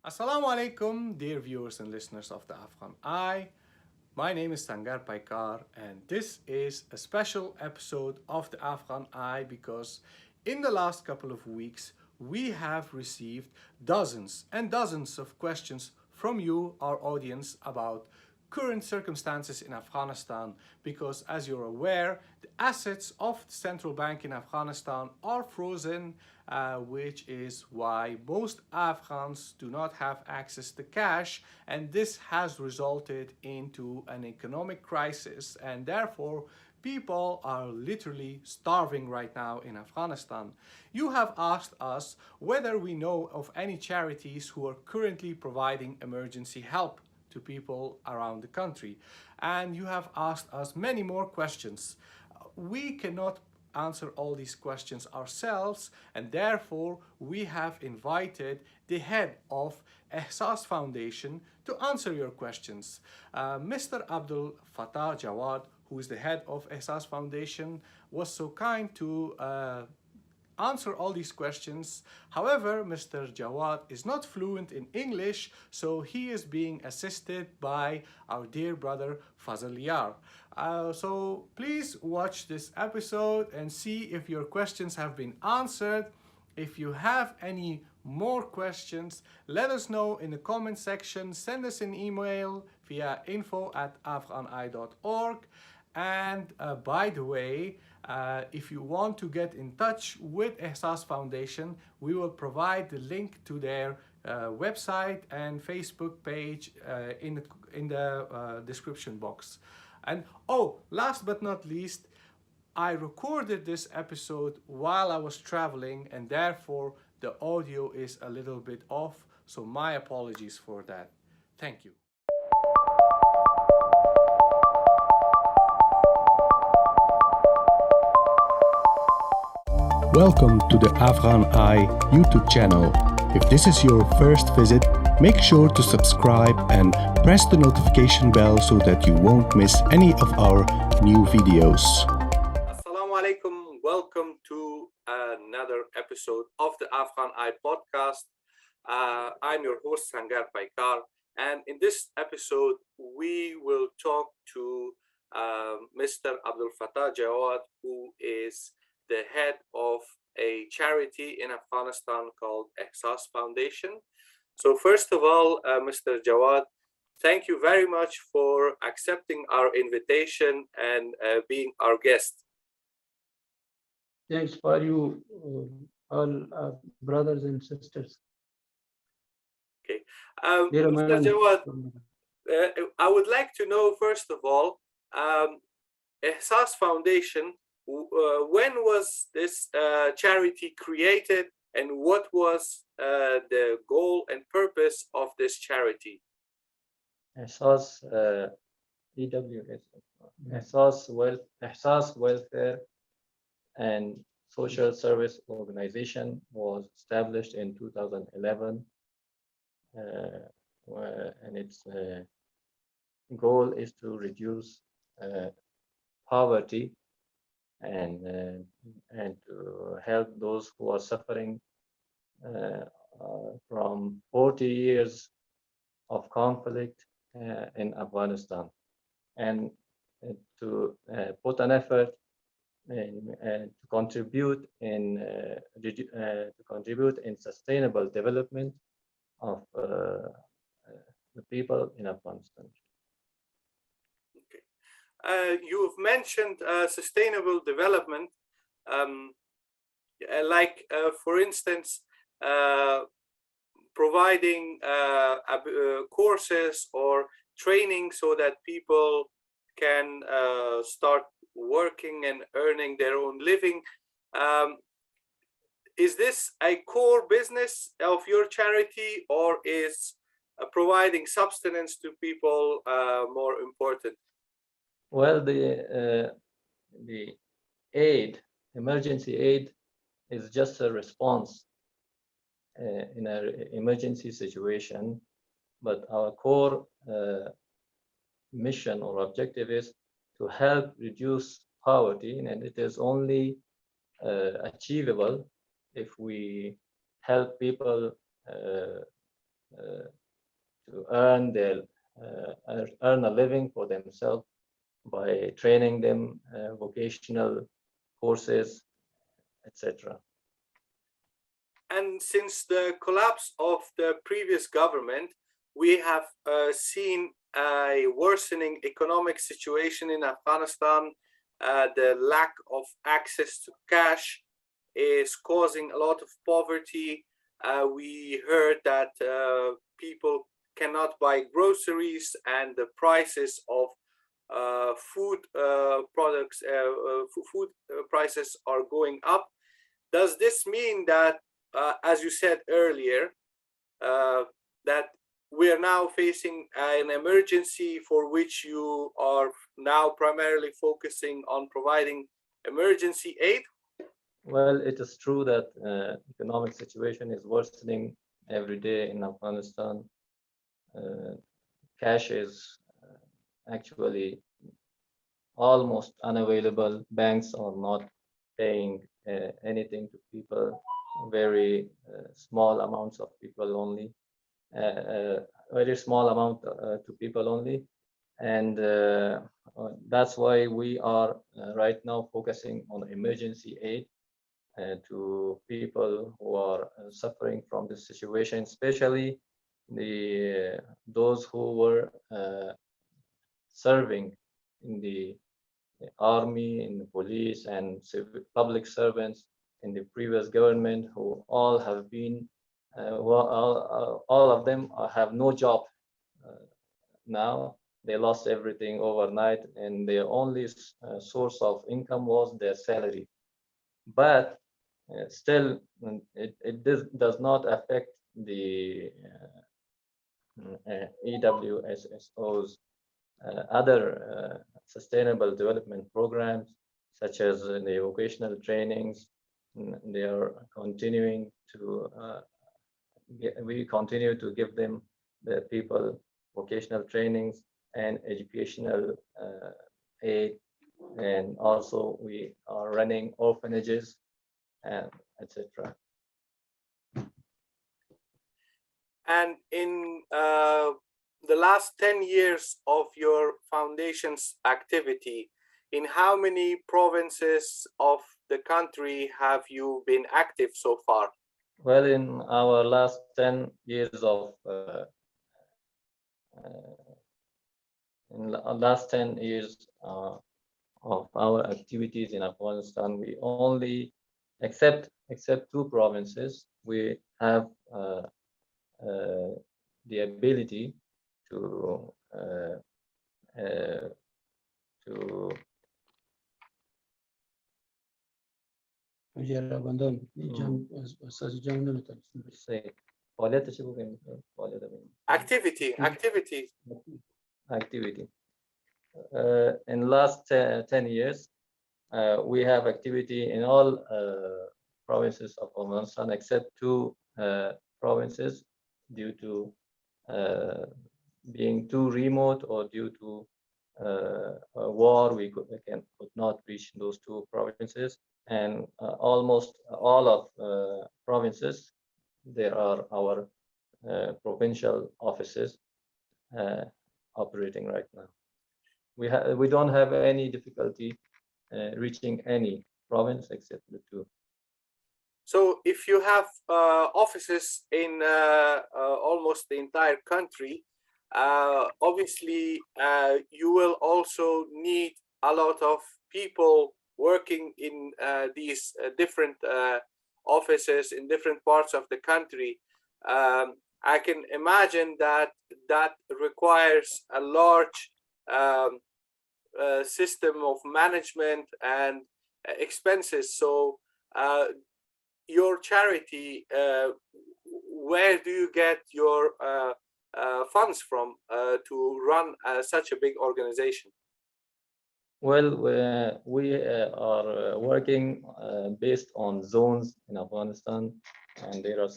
Assalamu alaikum, dear viewers and listeners of the Afghan Eye. My name is Sangar Paikar, and this is a special episode of the Afghan Eye because in the last couple of weeks we have received dozens and dozens of questions from you, our audience, about current circumstances in Afghanistan because, as you're aware, the assets of the central bank in Afghanistan are frozen, which is why most Afghans do not have access to cash, and this has resulted into an economic crisis, and therefore people are literally starving right now in Afghanistan. You have asked us whether we know of any charities who are currently providing emergency help to people around the country. And you have asked us many more questions. We cannot answer all these questions ourselves, and therefore we have invited the head of Ehsas Foundation to answer your questions. Mr. Abdulfatah Jawad, who is the head of Ehsas Foundation, was so kind to answer all these questions. However, Mr. Jawad is not fluent in English, so he is being assisted by our dear brother Fazal Yar. So please watch this episode and see if your questions have been answered. If you have any more questions, let us know in the comment section. Send us an email via info@afghani.org. And by the way, if you want to get in touch with Ehsas Foundation, we will provide the link to their website and Facebook page in the description box. And last but not least, I recorded this episode while I was traveling, and therefore the audio is a little bit off, so my apologies for that. Thank you. Welcome to the Afghan Eye YouTube channel. If this is your first visit, make sure to subscribe and press the notification bell so that you won't miss any of our new videos. Assalamu alaikum. Welcome to another episode of the Afghan Eye podcast. I'm your host Sangar Paikar, and in this episode we will talk to Mr. Abdulfatah Jawad, who is the head of a charity in Afghanistan called Ehsas Foundation. So first of all, Mr. Jawad, thank you very much for accepting our invitation and being our guest. Thanks for you, all brothers and sisters. Okay. Mr. Jawad, I would like to know, first of all, Ehsas Foundation, when was this charity created, and what was the goal and purpose of this charity? Ehsas, EWS, Ehsas Welfare and Social Service Organization was established in 2011, and its goal is to reduce poverty and to help those who are suffering from 40 years of conflict in Afghanistan, and to put an effort and to contribute in sustainable development of the people in Afghanistan. You've mentioned sustainable development, for instance, providing courses or training so that people can start working and earning their own living. Is this a core business of your charity, or is providing subsistence to people more important? Well, the emergency aid, is just a response in an emergency situation, but our core mission or objective is to help reduce poverty, and it is only achievable if we help people earn a living for themselves by training them, vocational courses, etc. And since the collapse of the previous government, we have seen a worsening economic situation in Afghanistan. The lack of access to cash is causing a lot of poverty. We heard that people cannot buy groceries, and the prices of food products, food prices are going up. Does this mean that, as you said earlier, that we are now facing an emergency for which you are now primarily focusing on providing emergency aid? Well, it is true that economic situation is worsening every day in Afghanistan. Cash is actually almost unavailable. Banks are not paying anything to people, very small amounts of people only, very small amount to people only. And that's why we are right now focusing on emergency aid to people who are suffering from this situation, especially those who were serving in the army, in the police, and public servants in the previous government, who all have been, all of them have no job now. They lost everything overnight, and their only source of income was their salary. But still, it does not affect the EWSSO's other sustainable development programs, such as the vocational trainings. They are continuing to, we continue to give them, the people, vocational trainings and educational aid. And also we are running orphanages, and etc. And in the last 10 years of your foundation's activity, in how many provinces of the country have you been active so far? Well, in our last 10 years of of our activities in Afghanistan, we only, except two provinces, we have the ability to say Activity. In last 10 years, we have activity in all provinces of Afghanistan except two provinces, due to being too remote or due to a war. We could not reach those two provinces, and almost all of provinces, there are our provincial offices operating right now. We don't have any difficulty reaching any province except the two. So if you have offices in almost the entire country, obviously you will also need a lot of people working in these different offices in different parts of the country. I can imagine that that requires a large system of management and expenses. So your charity, where do you get your funds from to run such a big organization? Well, we are working based on zones in Afghanistan, and there are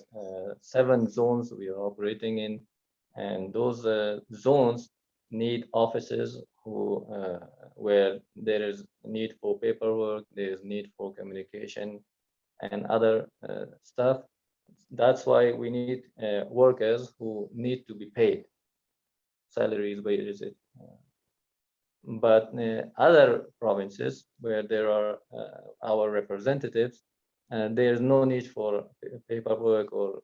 7 zones we are operating in, and those zones need offices where there is need for paperwork, there is need for communication and other stuff. That's why we need workers who need to be paid. salaries, wages. But other provinces where there are our representatives, there's no need for paperwork or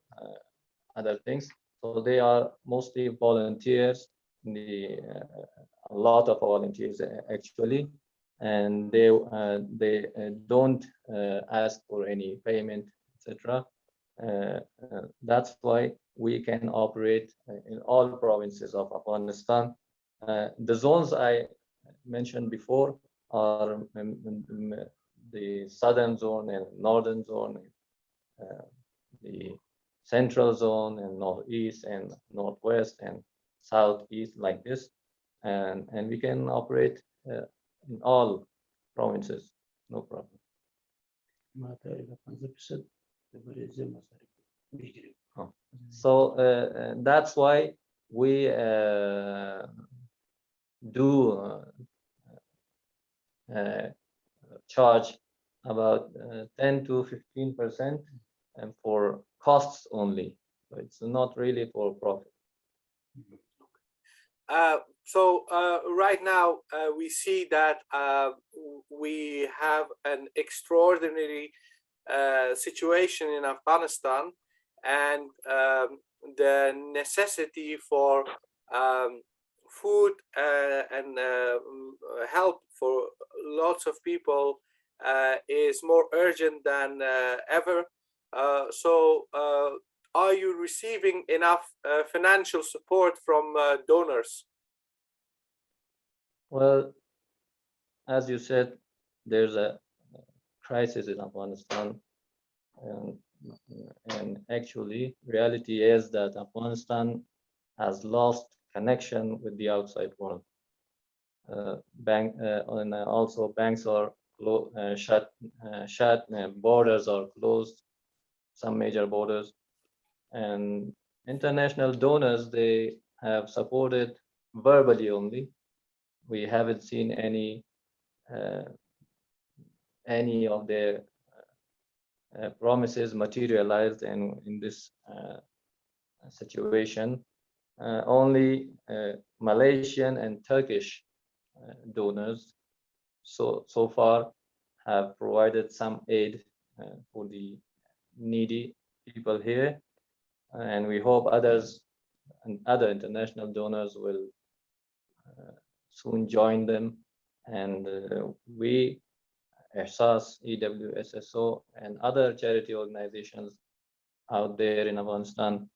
other things. So they are mostly volunteers, a lot of volunteers actually, and they don't ask for any payment, etc. That's why we can operate in all provinces of Afghanistan. The zones I mentioned before are the southern zone and northern zone, the central zone and northeast and northwest and southeast, like this, and we can operate in all provinces, no problem. So that's why we do charge about 10 to 15% and for costs only. So it's not really for profit. So right now we see that we have an extraordinary situation in Afghanistan, and the necessity for food and help for lots of people is more urgent than ever. So are you receiving enough financial support from donors? Well, as you said, there's a crisis in Afghanistan, and actually reality is that Afghanistan has lost connection with the outside world. And also banks are shut, borders are closed, some major borders, and international donors, they have supported verbally only. We haven't seen any of their promises materialized in this situation. Only Malaysian and Turkish donors so far have provided some aid for the needy people here, and we hope others and other international donors will soon join them, and we, Ehsas, EWSSO, and other charity organizations out there in Afghanistan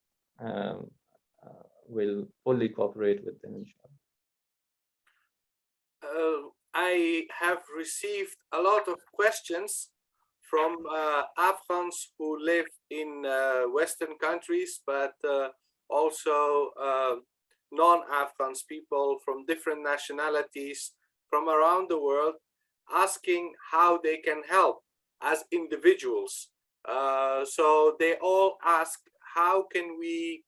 will fully cooperate with them, inshallah. I have received a lot of questions from Afghans who live in Western countries, but also non-Afghans, people from different nationalities from around the world, asking how they can help as individuals. So they all ask, how can we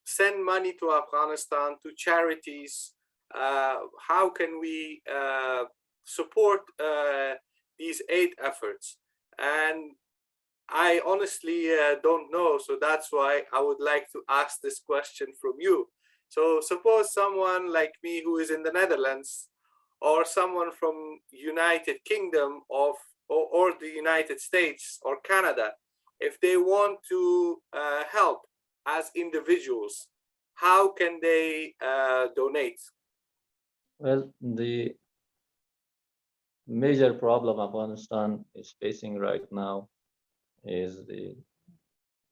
send money to Afghanistan, to charities? How can we support these aid efforts? And I honestly don't know, so that's why I would like to ask this question from you. So suppose someone like me who is in the Netherlands, or someone from United Kingdom or the United States or Canada, if they want to help as individuals, how can they donate? Well, the major problem Afghanistan is facing right now is the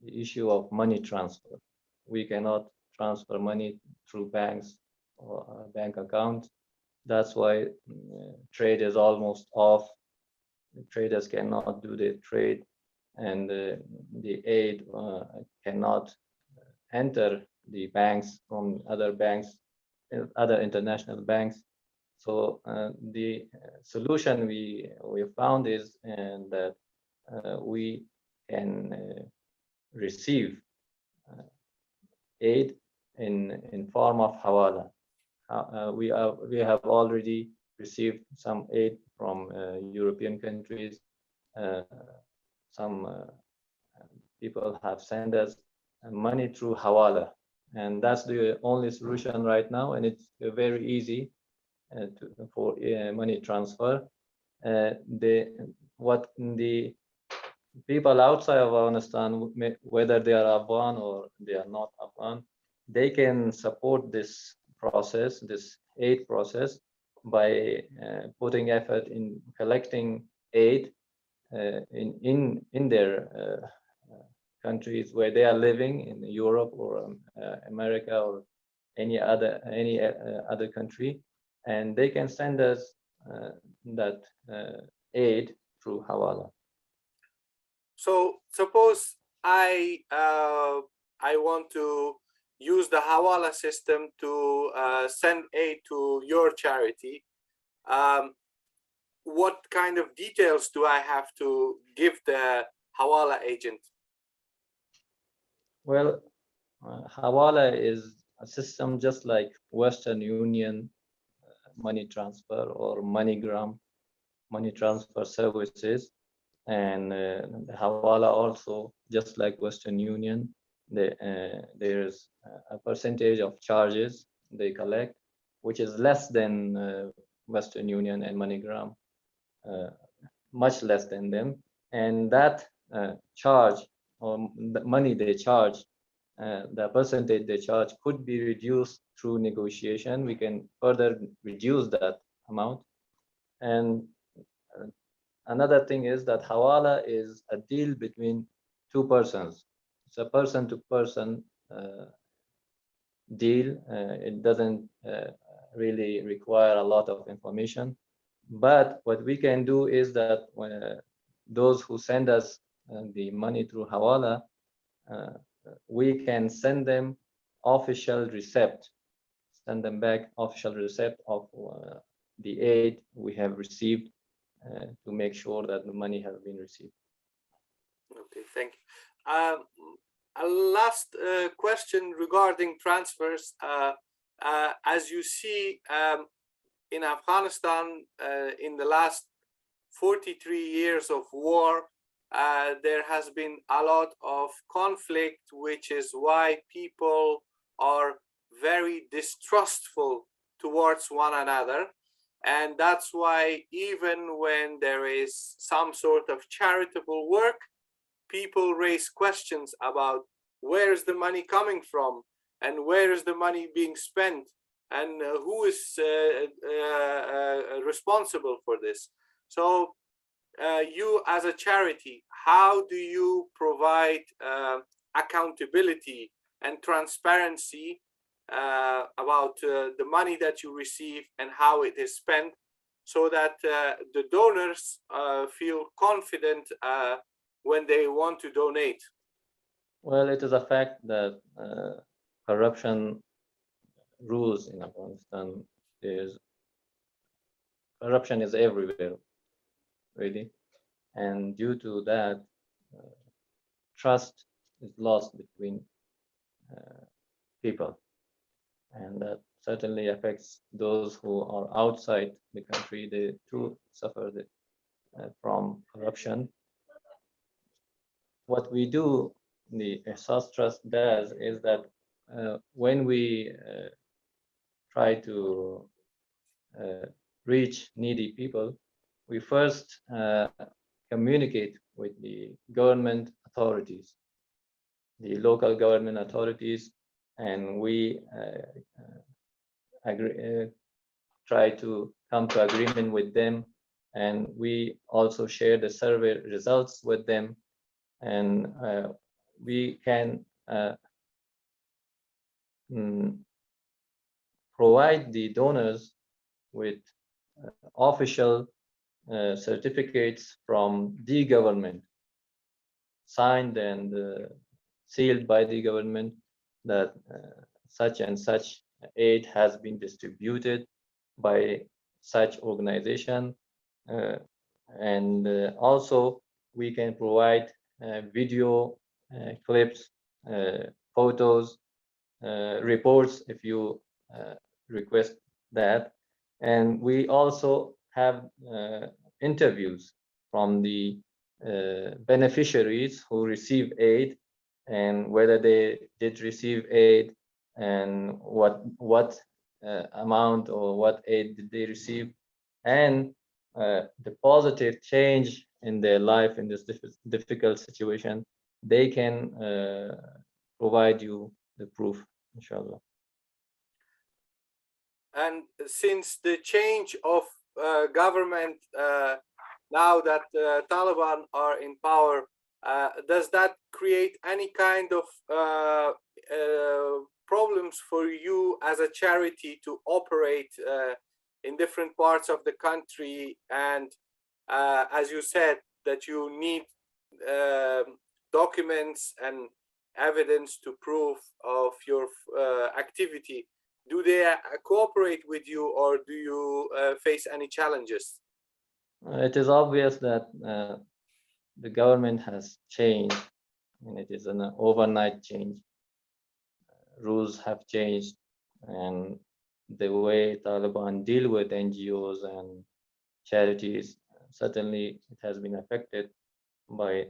issue of money transfer. We cannot transfer money through banks or a bank account. That's why trade is almost off. The traders cannot do their trade, and the aid cannot enter the banks from other banks, other international banks. So the solution we found is that we can receive aid in form of hawala. We have already received some aid from European countries. Some people have sent us money through hawala. and that's the only solution right now, and it's very easy for money transfer. The people outside of Afghanistan, whether they are Afghan or they are not Afghan, they can support this process, this aid process, by putting effort in collecting aid in their countries where they are living, in Europe or America or any other country, and they can send us that aid through hawala. So suppose I want to use the hawala system to send aid to your charity. What kind of details do I have to give the hawala agent? Well, hawala is a system just like Western Union money transfer or MoneyGram money transfer services, and the hawala also, just like Western Union, there's a percentage of charges they collect, which is less than Western Union and MoneyGram, much less than them, and that charge, or the money they charge, the percentage they charge could be reduced through negotiation. We can further reduce that amount. And another thing is that hawala is a deal between two persons. It's a person-to-person deal. It doesn't really require a lot of information. But what we can do is that when those who send us the money through hawala, we can send them official receipt, send them back official receipt of the aid we have received, to make sure that the money has been received. Okay, thank you. A last question regarding transfers. As you see, in Afghanistan, in the last 43 years of war, there has been a lot of conflict, which is why people are very distrustful towards one another. And that's why even when there is some sort of charitable work, people raise questions about where is the money coming from and where is the money being spent and who is responsible for this. So you as a charity, how do you provide accountability and transparency about the money that you receive and how it is spent, so that the donors feel confident when they want to donate? Well, it is a fact that corruption rules in Afghanistan. Corruption is everywhere, really, and due to that, trust is lost between people, and that certainly affects those who are outside the country. They too suffer from corruption. What we do, the Ehsas Trust does, is that when we try to reach needy people, we first communicate with the government authorities, the local government authorities, and we try to come to agreement with them, and we also share the survey results with them, and we can provide the donors with official certificates from the government, signed and sealed by the government, that such and such aid has been distributed by such organization, and also we can provide video clips, photos, reports if you request that, and we also have interviews from the beneficiaries who receive aid, and whether they did receive aid and what amount or what aid did they receive, and the positive change in their life in this difficult situation. They can provide you the proof, inshallah. And since the change of government, now that Taliban are in power, does that create any kind of problems for you as a charity to operate in different parts of the country? And as you said, that you need documents and evidence to prove of your activity. Do they cooperate with you, or do you face any challenges? It is obvious that the government has changed, and it is an overnight change. Rules have changed, and the way Taliban deal with NGOs and charities, certainly it has been affected by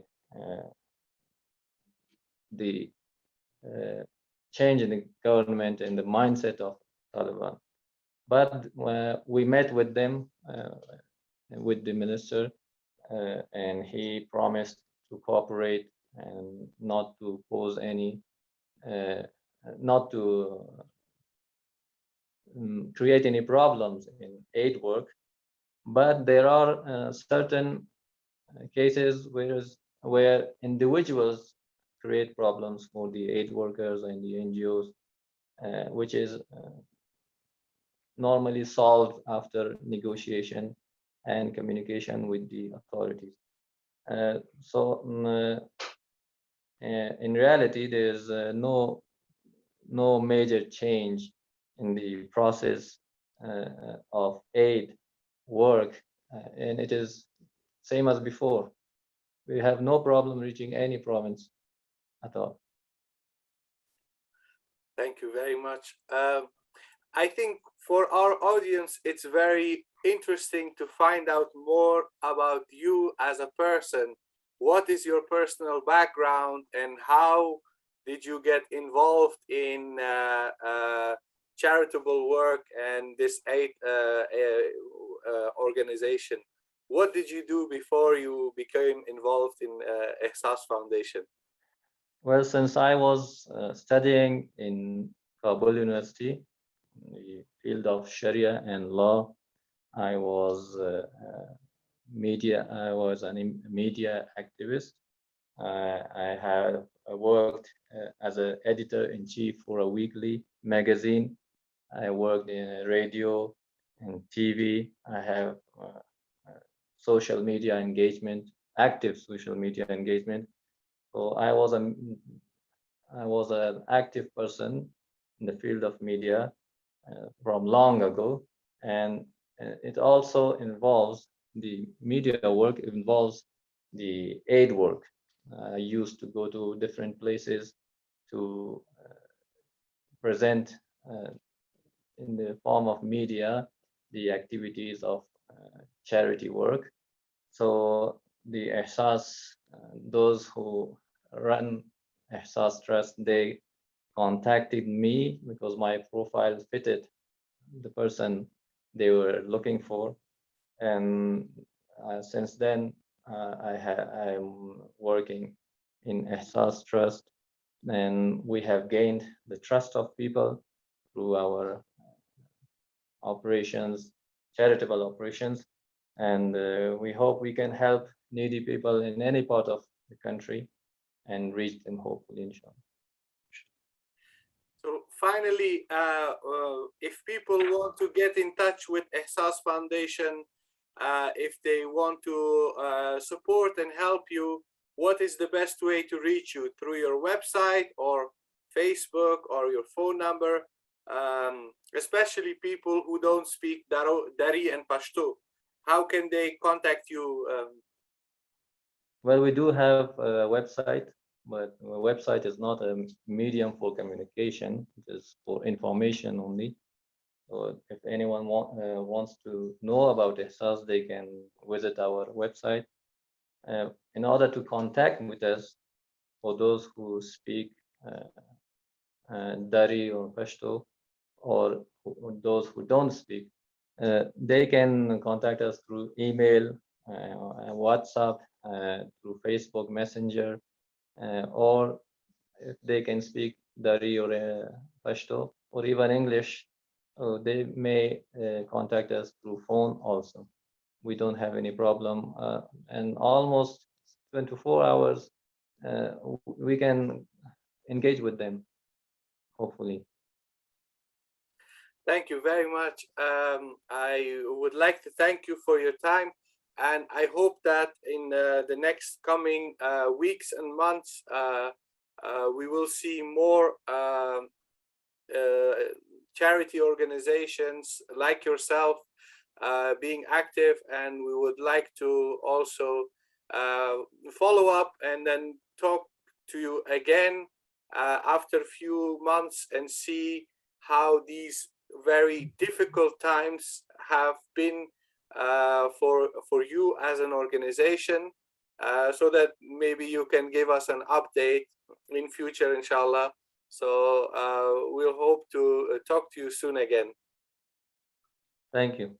the change in the government and the mindset of Taliban. But we met with them, with the minister, and he promised to cooperate and not to pose any, not to create any problems in aid work. But there are certain cases where individuals create problems for the aid workers and the NGOs, which is normally solved after negotiation and communication with the authorities. In reality, there's no major change in the process of aid work, and it is same as before. We have no problem reaching any province at all. Thank you very much. I think for our audience, it's very interesting to find out more about you as a person. What is your personal background, and how did you get involved in charitable work and this aid organization? What did you do before you became involved in Ehsas Foundation? Well, since I was studying in Kabul University, in the field of Sharia and law, I was a media activist. I worked as an editor-in-chief for a weekly magazine. I worked in radio and TV. I have social media engagement, active social media engagement. So I was an active person in the field of media from long ago, and it also involves the media work, involves the aid work. I used to go to different places to present in the form of media the activities of charity work. So the Ehsas, those who run Ehsas Trust, they contacted me because my profile fitted the person they were looking for, and since then I'm working in Ehsas Trust, and we have gained the trust of people through our operations, charitable operations, and we hope we can help needy people in any part of the country and reach them, hopefully, inshallah. So finally, if people want to get in touch with Ehsas Foundation, if they want to support and help you, what is the best way to reach you? Through your website or Facebook or your phone number? Especially people who don't speak Dari and Pashto, how can they contact you? Well, we do have a website, but a website is not a medium for communication. It is for information only. So if anyone wants to know about Ehsas, they can visit our website. In order to contact with us, for those who speak Dari or Pashto, or those who don't speak, they can contact us through email, WhatsApp, through Facebook Messenger, or if they can speak Dari or Pashto or even English, they may contact us through phone also. We don't have any problem, and almost 24 hours we can engage with them, hopefully. Thank you very much. I would like to thank you for your time, and I hope that in the next coming weeks and months, we will see more charity organizations like yourself being active, and we would like to also follow up and then talk to you again after a few months and see how these very difficult times have been for you as an organization, so that maybe you can give us an update in future, inshallah. So we'll hope to talk to you soon again. Thank you.